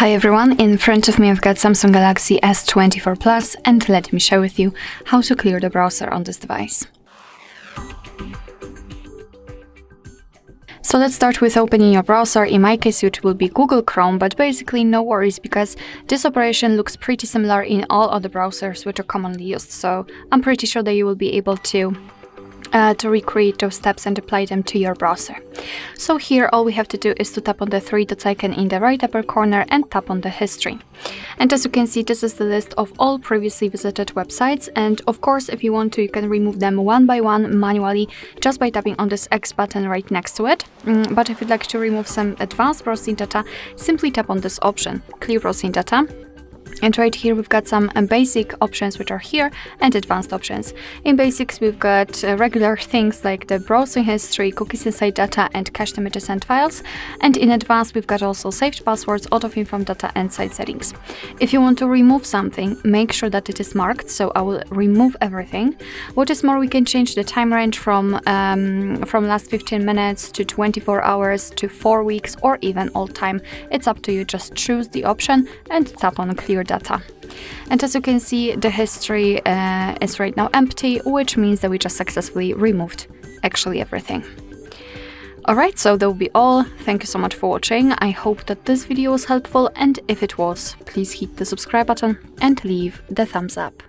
Hi everyone, in front of me I've got Samsung Galaxy S24 Plus, and let me share with you how to clear the browser on this device. So let's start with opening your browser. In my case it will be Google Chrome, but basically no worries because this operation looks pretty similar in all other browsers which are commonly used, so I'm pretty sure that you will be able to recreate those steps and apply them to your browser. So here all we have to do is to tap on the three dots icon in the right upper corner and tap on the history. And as you can see, this is the list of all previously visited websites, and of course if you want to, you can remove them one by one manually just by tapping on this X button right next to it. But if you'd like to remove some advanced browsing data, simply tap on this option, Clear Browsing Data. And right here we've got some basic options which are here and advanced options. In basics we've got regular things like the browsing history, cookies inside data, and cached images and files. And in advanced we've got also saved passwords, auto-fill from data, and site settings. If you want to remove something, make sure that it is marked, so I will remove everything. What is more, we can change the time range from last 15 minutes to 24 hours to 4 weeks or even all time. It's up to you, just choose the option and tap on clear data. And as you can see, the history is right now empty, which means that we just successfully removed actually everything. Alright, so that will be all. Thank you so much for watching. I hope that this video was helpful, and if it was, please hit the subscribe button and leave the thumbs up.